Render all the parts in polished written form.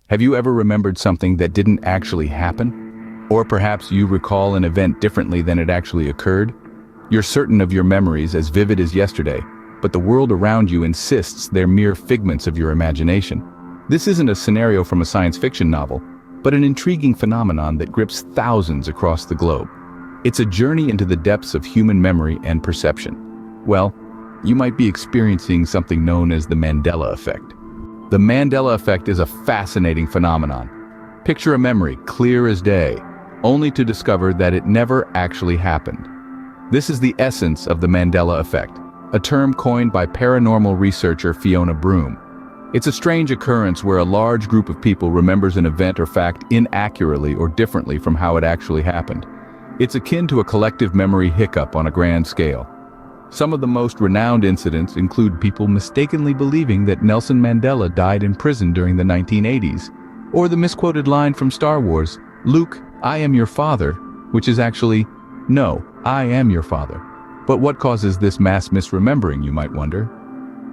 Have you ever remembered something that didn't actually happen? Or perhaps you recall an event differently than it actually occurred? You're certain of your memories as vivid as yesterday, but the world around you insists they're mere figments of your imagination. This isn't a scenario from a science fiction novel, but an intriguing phenomenon that grips thousands across the globe. It's a journey into the depths of human memory and perception. Well, you might be experiencing something known as the Mandela effect. The Mandela effect is a fascinating phenomenon. Picture a memory clear as day, only to discover that it never actually happened. This is the essence of the Mandela effect, a term coined by paranormal researcher Fiona Broome. It's a strange occurrence where a large group of people remembers an event or fact inaccurately or differently from how it actually happened. It's akin to a collective memory hiccup on a grand scale. Some of the most renowned incidents include people mistakenly believing that Nelson Mandela died in prison during the 1980s, or the misquoted line from Star Wars, "Luke, I am your father," which is actually, "No, I am your father." But what causes this mass misremembering, you might wonder?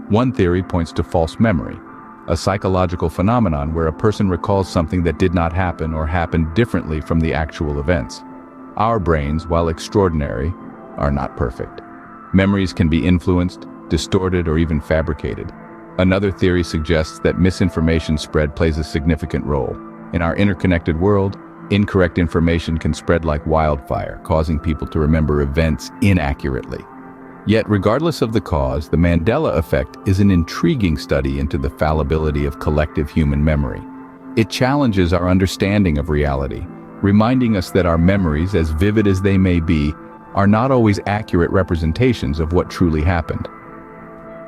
One theory points to false memory, a psychological phenomenon where a person recalls something that did not happen or happened differently from the actual events. Our brains, while extraordinary, are not perfect. Memories can be influenced, distorted, or even fabricated. Another theory suggests that misinformation spread plays a significant role. In our interconnected world, incorrect information can spread like wildfire, causing people to remember events inaccurately. Yet, regardless of the cause, the Mandela effect is an intriguing study into the fallibility of collective human memory. It challenges our understanding of reality, reminding us that our memories, as vivid as they may be, are not always accurate representations of what truly happened.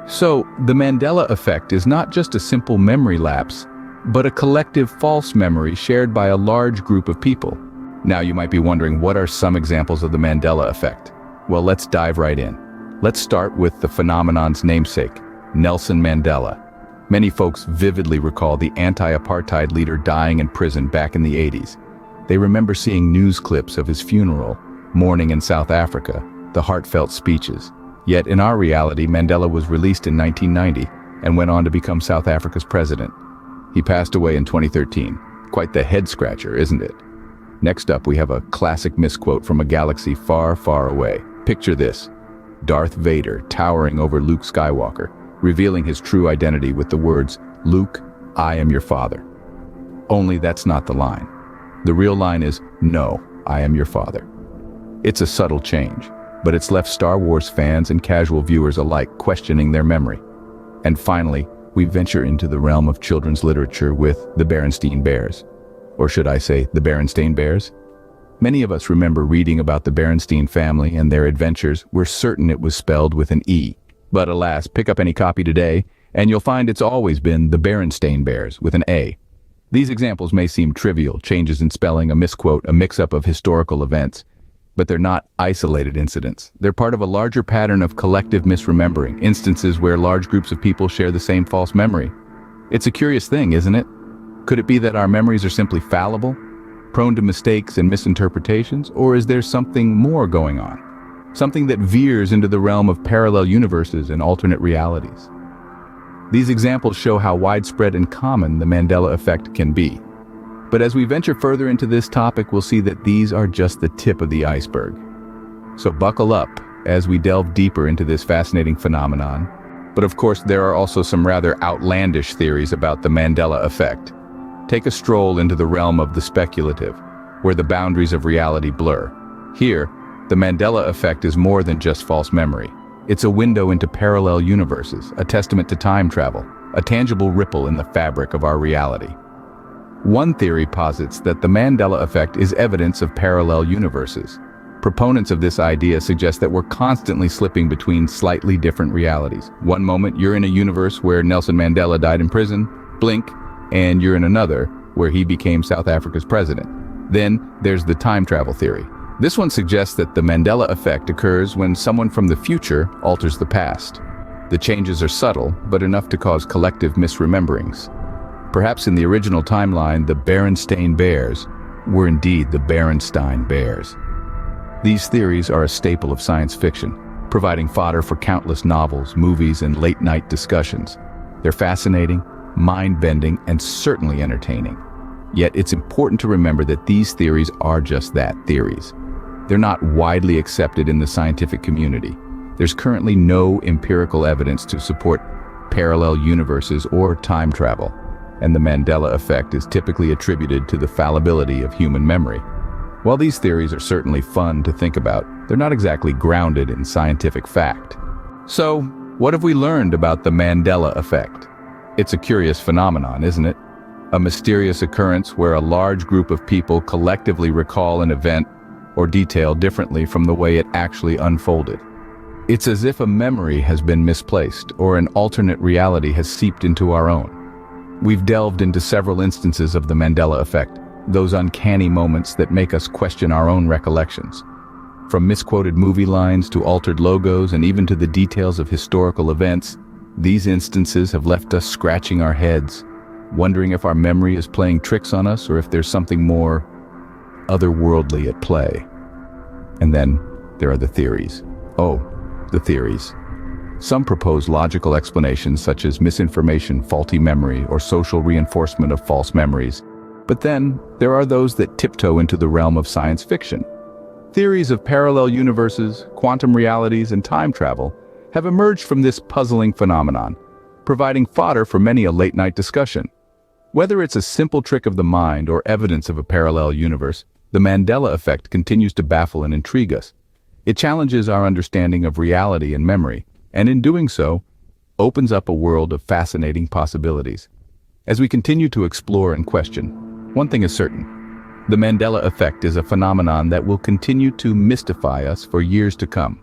So, the Mandela effect is not just a simple memory lapse, but a collective false memory shared by a large group of people. Now you might be wondering, what are some examples of the Mandela effect? Well, let's dive right in. Let's start with the phenomenon's namesake, Nelson Mandela. Many folks vividly recall the anti-apartheid leader dying in prison back in the 80s. They remember seeing news clips of his funeral, mourning in South Africa, the heartfelt speeches. Yet in our reality, Mandela was released in 1990 and went on to become South Africa's president. He passed away in 2013. Quite the head-scratcher, isn't it? Next up, we have a classic misquote from a galaxy far, far away. Picture this: Darth Vader towering over Luke Skywalker, revealing his true identity with the words, "Luke, I am your father." Only that's not the line. The real line is, "No, I am your father." It's a subtle change, but it's left Star Wars fans and casual viewers alike questioning their memory. And finally, we venture into the realm of children's literature with the Berenstain Bears. Or should I say, the Berenstain Bears? Many of us remember reading about the Berenstain family and their adventures. We're certain it was spelled with an E. But alas, pick up any copy today, and you'll find it's always been the Berenstain Bears with an A. These examples may seem trivial, changes in spelling, a misquote, a mix-up of historical events. But they're not isolated incidents. They're part of a larger pattern of collective misremembering, instances where large groups of people share the same false memory. It's a curious thing, isn't it? Could it be that our memories are simply fallible, prone to mistakes and misinterpretations, or is there something more going on? Something that veers into the realm of parallel universes and alternate realities. These examples show how widespread and common the Mandela effect can be. But as we venture further into this topic, we'll see that these are just the tip of the iceberg. So buckle up as we delve deeper into this fascinating phenomenon. But of course, there are also some rather outlandish theories about the Mandela effect. Take a stroll into the realm of the speculative, where the boundaries of reality blur. Here, the Mandela effect is more than just false memory. It's a window into parallel universes, a testament to time travel, a tangible ripple in the fabric of our reality. One theory posits that the Mandela effect is evidence of parallel universes. Proponents of this idea suggest that we're constantly slipping between slightly different realities. One moment, you're in a universe where Nelson Mandela died in prison, blink, and you're in another where he became South Africa's president. Then there's the time travel theory. This one suggests that the Mandela effect occurs when someone from the future alters the past. The changes are subtle, but enough to cause collective misrememberings. Perhaps in the original timeline, the Berenstain Bears were indeed the Berenstain Bears. These theories are a staple of science fiction, providing fodder for countless novels, movies, and late-night discussions. They're fascinating, mind-bending, and certainly entertaining. Yet it's important to remember that these theories are just that, theories. They're not widely accepted in the scientific community. There's currently no empirical evidence to support parallel universes or time travel, and the Mandela effect is typically attributed to the fallibility of human memory. While these theories are certainly fun to think about, they're not exactly grounded in scientific fact. So, what have we learned about the Mandela effect? It's a curious phenomenon, isn't it? A mysterious occurrence where a large group of people collectively recall an event or detail differently from the way it actually unfolded. It's as if a memory has been misplaced or an alternate reality has seeped into our own. We've delved into several instances of the Mandela effect, those uncanny moments that make us question our own recollections. From misquoted movie lines to altered logos and even to the details of historical events, these instances have left us scratching our heads, wondering if our memory is playing tricks on us or if there's something more otherworldly at play. And then there are the theories. Oh, the theories. Some propose logical explanations such as misinformation, faulty memory, or social reinforcement of false memories. But then there are those that tiptoe into the realm of science fiction. Theories of parallel universes, quantum realities, and time travel have emerged from this puzzling phenomenon, providing fodder for many a late-night discussion. Whether it's a simple trick of the mind or evidence of a parallel universe, the Mandela effect continues to baffle and intrigue us. It challenges our understanding of reality and memory, and in doing so, opens up a world of fascinating possibilities. As we continue to explore and question, one thing is certain: the Mandela effect is a phenomenon that will continue to mystify us for years to come.